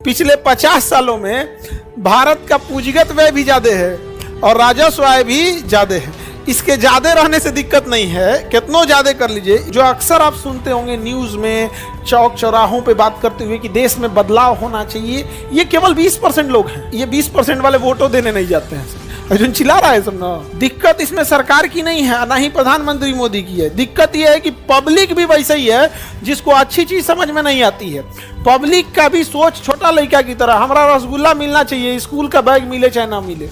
पिछले 50 सालों में भारत का पूंजीगत व्यय भी ज्यादा है और राजस्व आय भी ज्यादा है। इसके ज्यादा रहने से दिक्कत नहीं है, कितनों ज्यादा कर लीजिए। जो अक्सर आप सुनते होंगे न्यूज में, चौक चौराहों पे बात करते हुए कि देश में बदलाव होना चाहिए, ये केवल 20% लोग हैं। ये 20% वाले वोटों देने नहीं जाते हैं। अर्जुन चिल्ला रहा है सब ना। दिक्कत इसमें सरकार की नहीं है, ना ही प्रधानमंत्री मोदी की है। दिक्कत यह है कि पब्लिक भी वैसे ही है जिसको अच्छी चीज समझ में नहीं आती है। पब्लिक का भी सोच छोटा लड़का की तरह, हमारा रसगुल्ला मिलना चाहिए, स्कूल का बैग मिले चाहे ना मिले।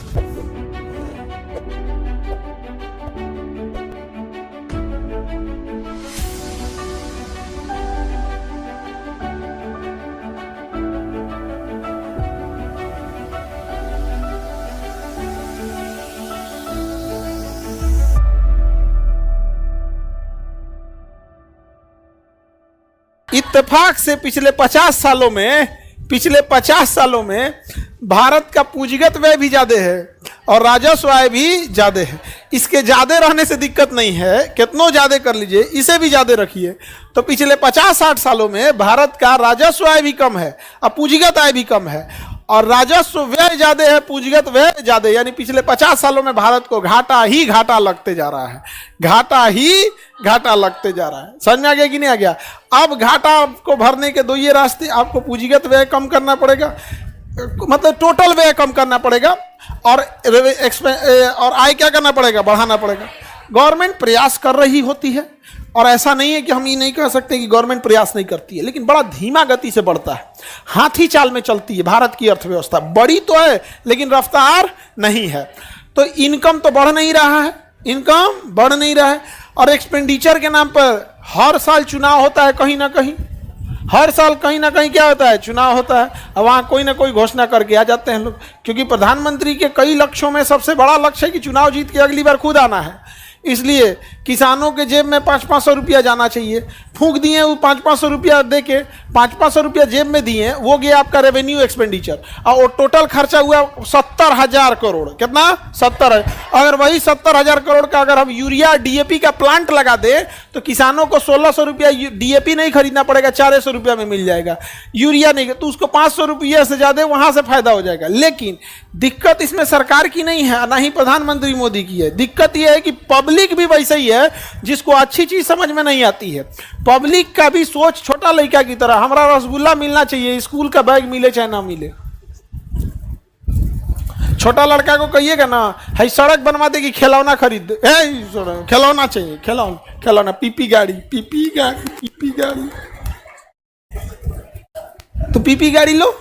इत्तेफाक से पिछले 50 सालों में भारत का पूंजीगत व्यय भी ज्यादा है और राजस्व आय भी ज्यादा है। इसके ज्यादा रहने से दिक्कत नहीं है, कितनों ज्यादा कर लीजिए, इसे भी ज्यादा रखिए। तो पिछले 50-60 सालों में भारत का राजस्व आय भी कम है और पूंजीगत आय भी कम है, और राजस्व व्यय ज्यादा है, पूंजीगत व्यय ज्यादा, यानी पिछले 50 सालों में भारत को घाटा ही घाटा लगते जा रहा है, घाटा ही घाटा लगते जा रहा है। समझ में आ गया कि नहीं आ गया? अब घाटा को भरने के दो ये रास्ते, आपको पूंजीगत व्यय कम करना पड़ेगा, मतलब टोटल व्यय कम करना पड़ेगा, और आय क्या करना पड़ेगा, बढ़ाना पड़ेगा। गवर्नमेंट प्रयास कर रही होती है, और ऐसा नहीं है कि हम ये नहीं कह सकते कि गवर्नमेंट प्रयास नहीं करती है, लेकिन बड़ा धीमा गति से बढ़ता है, हाथी चाल में चलती है। भारत की अर्थव्यवस्था बड़ी तो है लेकिन रफ्तार नहीं है। तो इनकम तो बढ़ नहीं रहा है, इनकम बढ़ नहीं रहा है, और एक्सपेंडिचर के नाम पर हर साल चुनाव होता है, कहीं ना कहीं हर साल कहीं ना कहीं क्या होता है, चुनाव होता है। अब वहाँ कोई ना कोई घोषणा करके आ जाते हैं लोग, क्योंकि प्रधानमंत्री के कई लक्ष्यों में सबसे बड़ा लक्ष्य है कि चुनाव जीत के अगली बार खुद आना है। इसलिए किसानों के जेब में 500-500 रुपया जाना चाहिए। फूंक दिए वो 500-500 रुपया दे के, 500-500 रुपया जेब में दिए, वो गया आपका रेवेन्यू एक्सपेंडिचर, और वो टोटल खर्चा हुआ 70,000 करोड़। कितना? 70। अगर वही 70,000 करोड़ का अगर हम यूरिया डीएपी का प्लांट लगा दे तो किसानों को 1600 रुपया डीएपी नहीं खरीदना पड़ेगा, 400 रुपया में मिल जाएगा। यूरिया नहीं, तो उसको 500 रुपया से ज्यादा वहां से फायदा हो जाएगा। लेकिन दिक्कत इसमें सरकार की नहीं है, ना ही प्रधानमंत्री मोदी की है। दिक्कत यह है कि पब्लिक भी वैसे ही है जिसको अच्छी चीज समझ में नहीं आती है। पब्लिक का भी सोच छोटा लड़का की तरह, हमारा रसगुल्ला मिलना चाहिए, स्कूल का बैग मिले चाहे ना मिले। छोटा लड़का को कहिएगा ना, है सड़क बनवा दे कि खिलौना खरीद दे, खिलौना चाहिए, खिलौना, पीपी गाड़ी, तो पीपी गाड़ी लो।